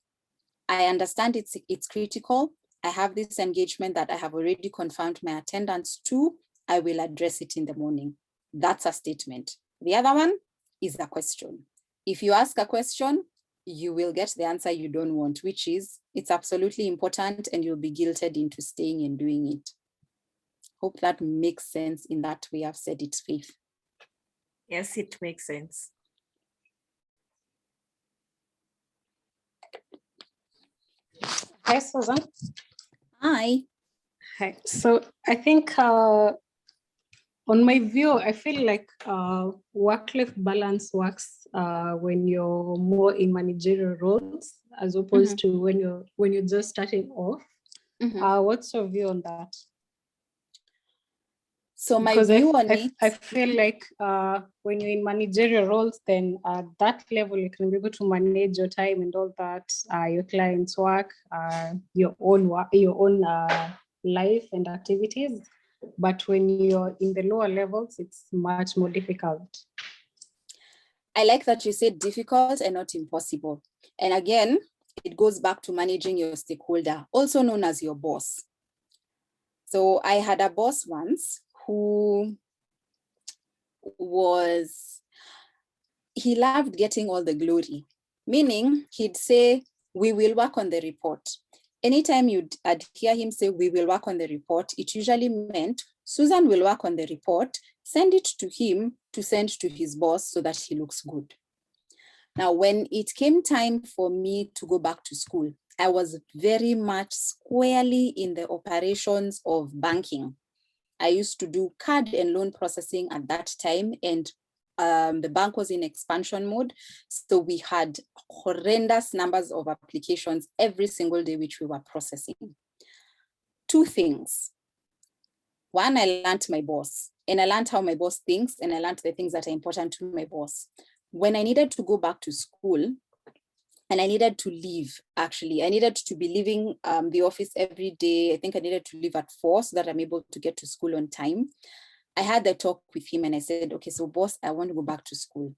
I understand it's critical. I have this engagement that I have already confirmed my attendance to. I will address it in the morning. That's a statement. The other one is a question. If you ask a question, you will get the answer you don't want, which is it's absolutely important and you'll be guilted into staying and doing it. Hope that makes sense in that way I've said it, Faith. Yes, it makes sense. Hi, Susan. Hi. Hi. So I think on my view, I feel like work-life balance works when you're more in managerial roles as opposed to when you're just starting off. What's your view on that? So my view on it, I feel like when you're in managerial roles, then at that level, you can be able to manage your time and all that, your clients' work, your own life and activities. But when you're in the lower levels, it's much more difficult. I like that you said difficult and not impossible. And again, it goes back to managing your stakeholder, also known as your boss. So I had a boss once who he loved getting all the glory, meaning he'd say, we will work on the report. Anytime you'd hear him say, we will work on the report, it usually meant Susan will work on the report, send it to him to send to his boss so that he looks good. Now, when it came time for me to go back to school, I was very much squarely in the operations of banking. I used to do card and loan processing at that time, and the bank was in expansion mode. So we had horrendous numbers of applications every single day, which we were processing. Two things. One, I learned my boss, and I learned how my boss thinks, and I learned the things that are important to my boss. When I needed to go back to school, and I needed to leave, actually. I needed to be leaving the office every day. I think I needed to leave at 4 so that I'm able to get to school on time. I had the talk with him and I said, okay, so boss, I want to go back to school.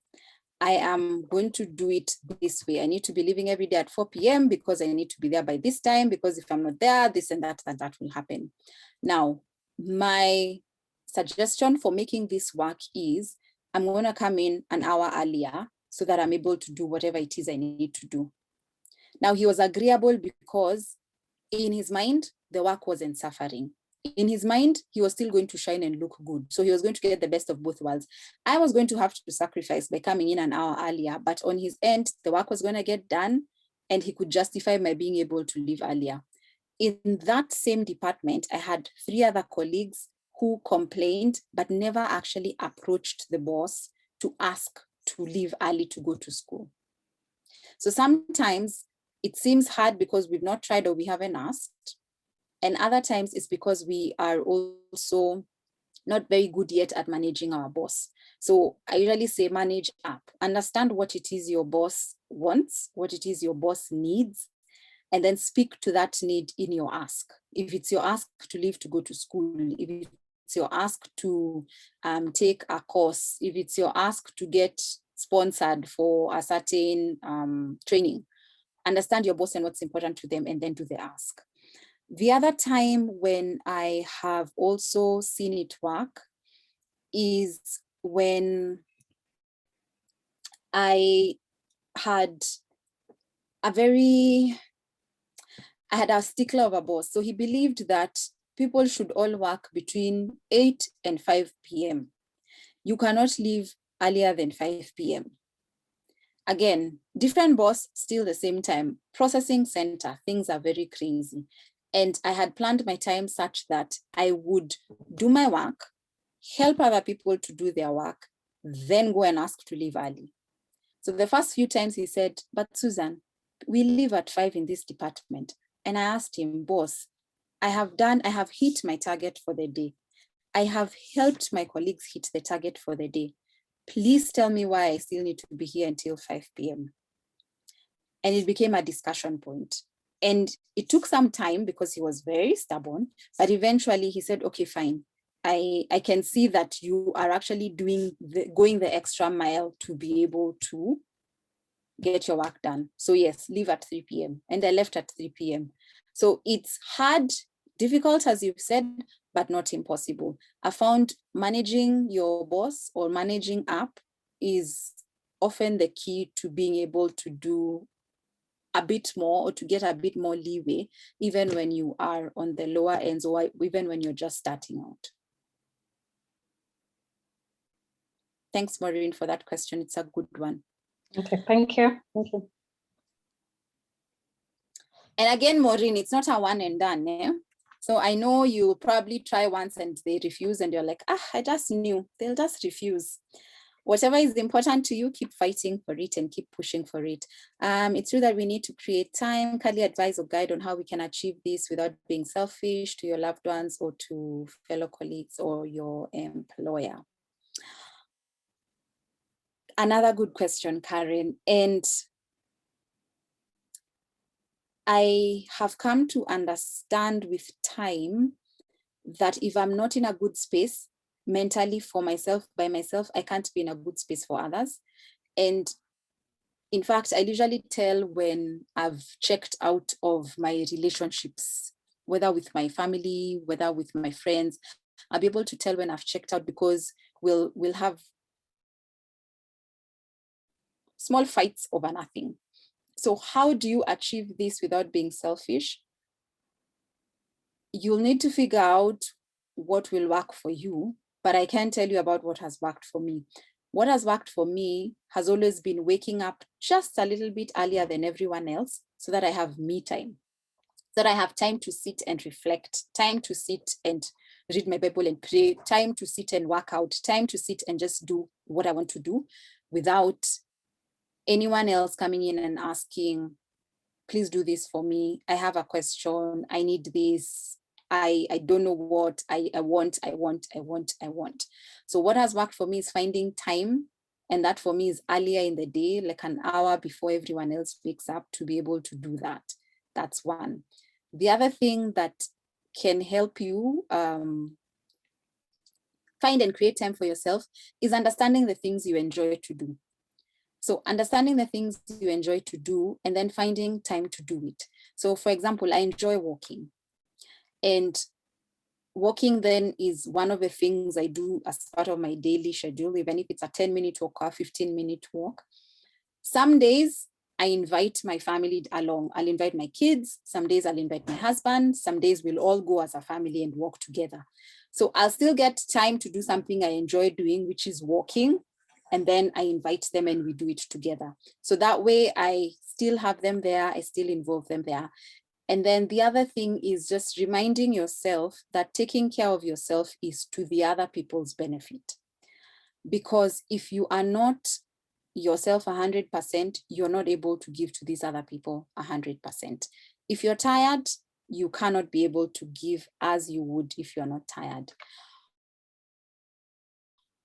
I am going to do it this way. I need to be leaving every day at 4 p.m. because I need to be there by this time, because if I'm not there, this and that will happen. Now, my suggestion for making this work is I'm going to come in an hour earlier so that I'm able to do whatever it is I need to do. Now, he was agreeable because in his mind, the work wasn't suffering. In his mind, he was still going to shine and look good. So he was going to get the best of both worlds. I was going to have to sacrifice by coming in an hour earlier, but on his end, the work was going to get done and he could justify my being able to leave earlier. In that same department, I had 3 other colleagues who complained, but never actually approached the boss to ask to leave early to go to school. So sometimes it seems hard because we've not tried or we haven't asked. And other times it's because we are also not very good yet at managing our boss. So I usually say manage up, understand what it is your boss wants, what it is your boss needs, and then speak to that need in your ask. If it's your ask to leave to go to school, if it's your ask to take a course, if it's your ask to get sponsored for a certain training, understand your boss and what's important to them and then do the ask. The other time when I have also seen it work is when I had a stickler of a boss. So he believed that people should all work between 8 and 5 p.m. You cannot leave earlier than 5 p.m. again, different boss, still the same time. Processing center, things are very crazy. And I had planned my time such that I would do my work, help other people to do their work, then go and ask to leave early. So the first few times he said, but Susan, we leave at 5 in this department. And I asked him, boss, I have hit my target for the day. I have helped my colleagues hit the target for the day. Please tell me why I still need to be here until 5 p.m. And it became a discussion point. And it took some time because he was very stubborn, but eventually he said, okay, fine. I can see that you are actually going the extra mile to be able to get your work done. So yes, leave at 3 p.m. And I left at 3 p.m. So it's hard, difficult, as you've said, but not impossible. I found managing your boss or managing up is often the key to being able to do a bit more or to get a bit more leeway, even when you are on the lower ends or even when you're just starting out. Thanks, Maureen, for that question. It's a good one. Okay, thank you. Thank you. And again, Maureen, it's not a one and done. Eh? So I know you probably try once and they refuse and you're like, I just knew, they'll just refuse. Whatever is important to you, keep fighting for it and keep pushing for it. It's true that we need to create time, kindly advise or guide on how we can achieve this without being selfish to your loved ones or to fellow colleagues or your employer. Another good question, Karen. And I have come to understand with time that if I'm not in a good space mentally for myself, by myself, I can't be in a good space for others. And in fact, I usually tell when I've checked out of my relationships, whether with my family, whether with my friends, I'll be able to tell when I've checked out because we'll have small fights over nothing. So how do you achieve this without being selfish? You'll need to figure out what will work for you, but I can tell you about what has worked for me. What has worked for me has always been waking up just a little bit earlier than everyone else so that I have me time, so that I have time to sit and reflect, time to sit and read my Bible and pray, time to sit and work out, time to sit and just do what I want to do without anyone else coming in and asking, please do this for me. I have a question. I need this. I don't know what I want. So what has worked for me is finding time. And that for me is earlier in the day, like an hour before everyone else wakes up to be able to do that. That's one. The other thing that can help you find and create time for yourself is understanding the things you enjoy to do. So understanding the things you enjoy to do and then finding time to do it. So for example, I enjoy walking. And walking then is one of the things I do as part of my daily schedule, even if it's a 10-minute walk or a 15-minute walk. Some days I invite my family along. I'll invite my kids. Some days I'll invite my husband. Some days we'll all go as a family and walk together. So I'll still get time to do something I enjoy doing, which is walking. And then I invite them and we do it together. So that way I still have them there. I still involve them there. And then the other thing is just reminding yourself that taking care of yourself is to the other people's benefit. Because if you are not yourself 100%, you're not able to give to these other people 100%. If you're tired, you cannot be able to give as you would if you're not tired.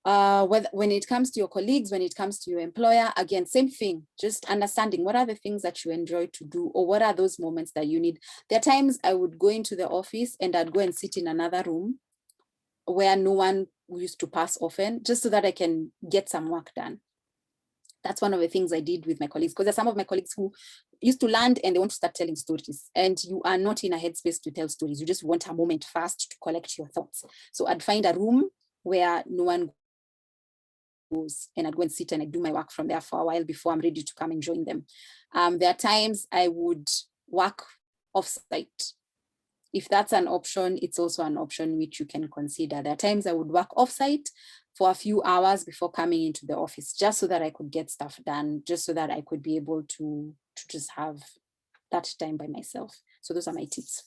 When it comes to your colleagues, when it comes to your employer, again, same thing, just understanding what are the things that you enjoy to do or what are those moments that you need. There are times I would go into the office and I'd go and sit in another room where no one used to pass often, just so that I can get some work done. That's one of the things I did with my colleagues, because there's some of my colleagues who used to land and they want to start telling stories, and you are not in a headspace to tell stories. You just want a moment fast to collect your thoughts. So I'd find a room where no one goes, and I'd go and sit and I'd do my work from there for a while before I'm ready to come and join them. There are times I would work offsite. If that's an option, it's also an option which you can consider. There are times I would work offsite. for a few hours before coming into the office, just so that I could get stuff done, just so that I could be able to just have that time by myself. So those are my tips.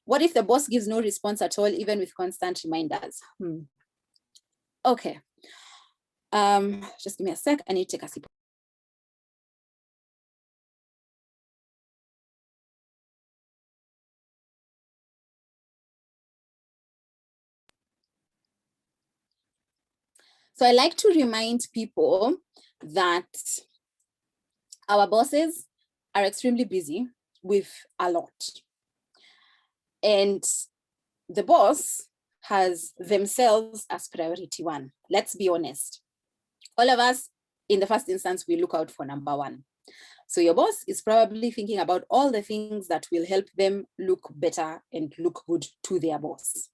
What if the boss gives no response at all, even with constant reminders? Okay. Just give me a sec. I need to take a sip. So I like to remind people that our bosses are extremely busy with a lot. And the boss has themselves as priority one. Let's be honest. All of us, in the first instance, we look out for number one. So your boss is probably thinking about all the things that will help them look better and look good to their boss.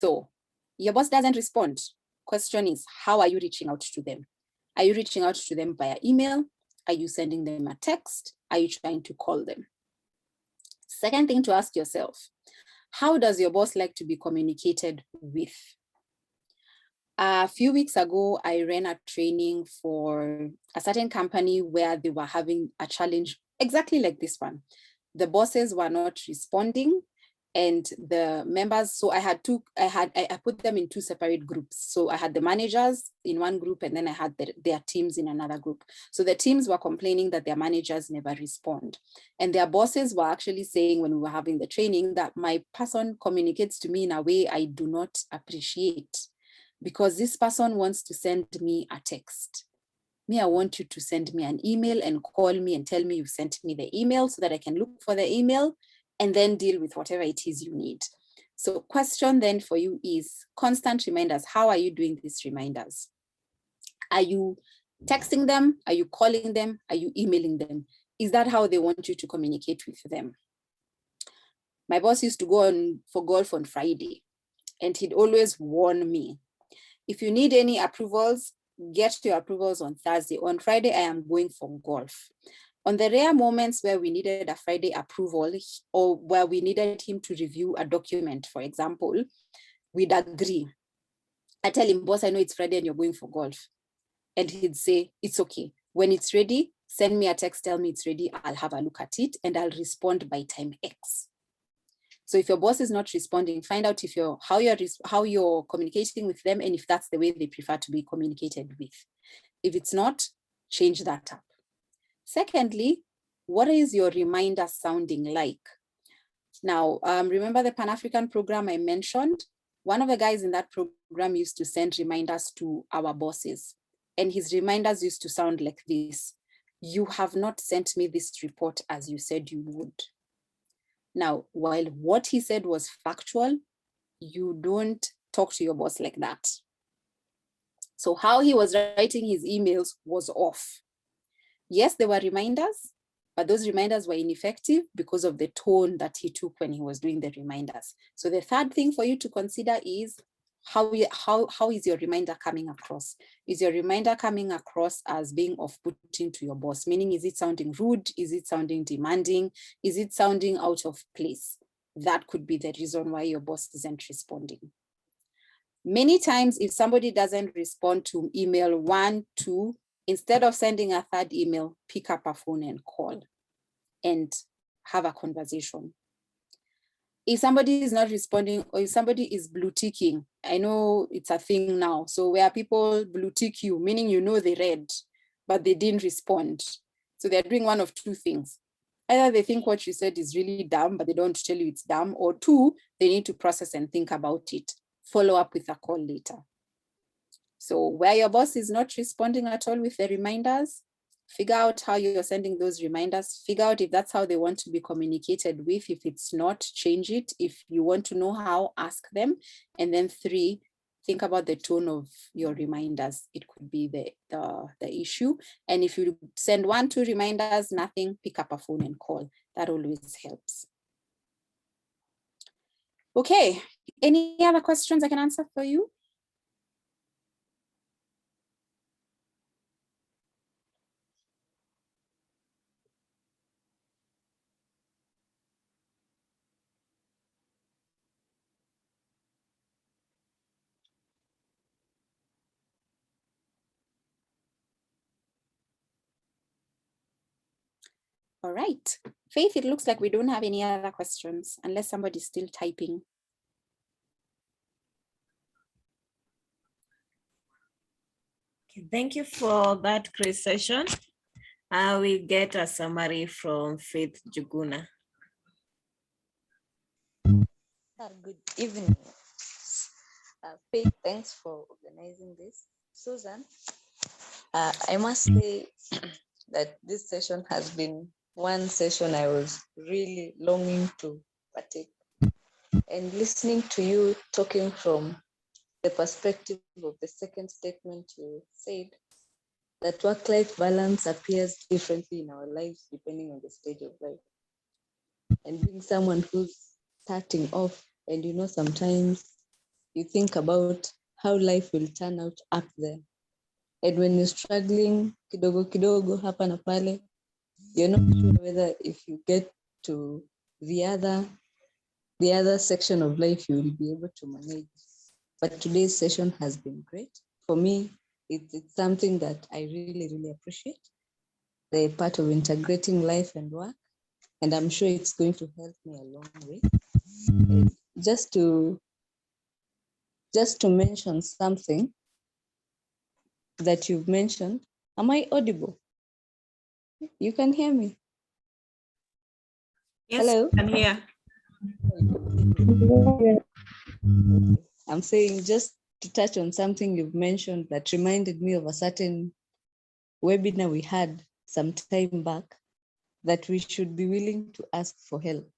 So your boss doesn't respond. Question is, how are you reaching out to them? Are you reaching out to them via email? Are you sending them a text? Are you trying to call them? Second thing to ask yourself, how does your boss like to be communicated with? A few weeks ago, I ran a training for a certain company where they were having a challenge exactly like this one. The bosses were not responding, and the members, so I put them in two separate groups. So I had the managers in one group, and then I had their teams in another group. So the teams were complaining that their managers never respond. And their bosses were actually saying, when we were having the training, that my person communicates to me in a way I do not appreciate, because this person wants to send me a text. Me, I want you to send me an email and call me and tell me you sent me the email so that I can look for the email and then deal with whatever it is you need. So question then for you is constant reminders. How are you doing these reminders? Are you texting them? Are you calling them? Are you emailing them? Is that how they want you to communicate with them? My boss used to go on for golf on Friday, and he'd always warn me, if you need any approvals, get your approvals on Thursday. On Friday, I am going for golf. On the rare moments where we needed a Friday approval or where we needed him to review a document, for example, we'd agree. I tell him, boss, I know it's Friday and you're going for golf. And he'd say, it's okay. When it's ready, send me a text, tell me it's ready. I'll have a look at it and I'll respond by time X. So if your boss is not responding, find out if how you're communicating with them and if that's the way they prefer to be communicated with. If it's not, change that up. Secondly, what is your reminder sounding like? Now, remember the Pan-African program I mentioned? One of the guys in that program used to send reminders to our bosses, and his reminders used to sound like this: you have not sent me this report as you said you would. Now, while what he said was factual, you don't talk to your boss like that. So how he was writing his emails was off. Yes, there were reminders, but those reminders were ineffective because of the tone that he took when he was doing the reminders. So the third thing for you to consider is how is your reminder coming across? Is your reminder coming across as being off-putting to your boss? Meaning, is it sounding rude? Is it sounding demanding? Is it sounding out of place? That could be the reason why your boss isn't responding. Many times, if somebody doesn't respond to email 1, 2, instead of sending a third email, pick up a phone and call and have a conversation. If somebody is not responding, or if somebody is blue ticking, I know it's a thing now. So where people blue tick you, meaning you know they read, but they didn't respond. So they're doing one of two things. Either they think what you said is really dumb, but they don't tell you it's dumb, or two, they need to process and think about it. Follow up with a call later. So where your boss is not responding at all with the reminders, figure out how you're sending those reminders, figure out if that's how they want to be communicated with. If it's not, change it. If you want to know how, ask them. And then 3, think about the tone of your reminders. It could be the issue. And if you send 1, 2 reminders, nothing, pick up a phone and call. That always helps. Okay, any other questions I can answer for you? All right. Faith, it looks like we don't have any other questions unless somebody's still typing. Okay, thank you for that great session. I will get a summary from Faith Juguna. Good evening. Faith, thanks for organizing this. Susan, I must say that this session has been one session I was really longing to partake. And listening to you talking from the perspective of the second statement you said, that work-life balance appears differently in our lives depending on the stage of life. And being someone who's starting off, and sometimes you think about how life will turn out up there. And when you're struggling kidogo kidogo hapa na pale, you're not sure whether if you get to the other section of life you will be able to manage. But today's session has been great. For me, it's something that I really, really appreciate, the part of integrating life and work. And I'm sure it's going to help me a long way. And just to mention something that you've mentioned, am I audible? You can hear me? Yes, Hello? I'm here. I'm saying, just to touch on something you've mentioned that reminded me of a certain webinar we had some time back, that we should be willing to ask for help.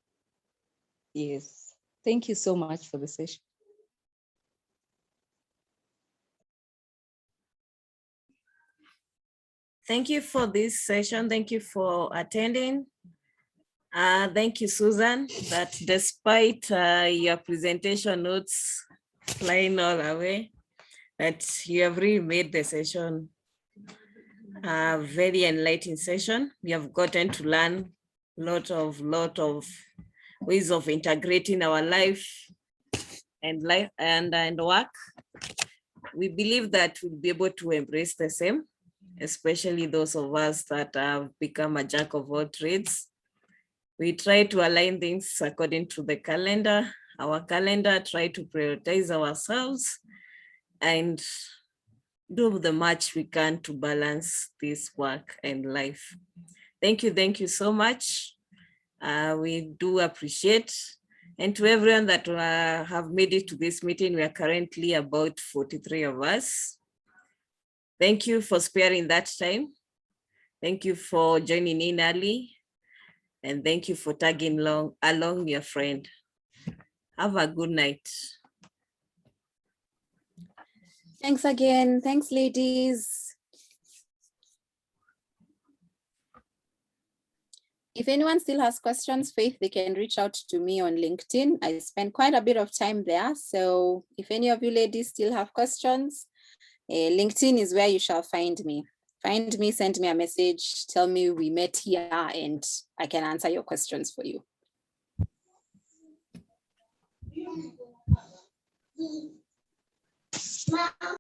Yes. Thank you so much for the session. Thank you for this session. Thank you for attending. Thank you, Susan, that despite your presentation notes flying all away, that you have really made the session a very enlightening session. We have gotten to learn lot of ways of integrating our life and work. We believe that we'll be able to embrace the same, especially those of us that have become a jack of all trades. We try to align things according to the calendar, our calendar, try to prioritize ourselves and do the much we can to balance this work and life. Thank you so much. We do appreciate. And to everyone that have made it to this meeting, we are currently about 43 of us. Thank you for sparing that time. Thank you for joining in early. And thank you for tagging along your friend. Have a good night. Thanks again. Thanks, ladies. If anyone still has questions, Faith, they can reach out to me on LinkedIn. I spend quite a bit of time there. So if any of you ladies still have questions, LinkedIn is where you shall find me. Find me, send me a message, tell me we met here, and I can answer your questions for you.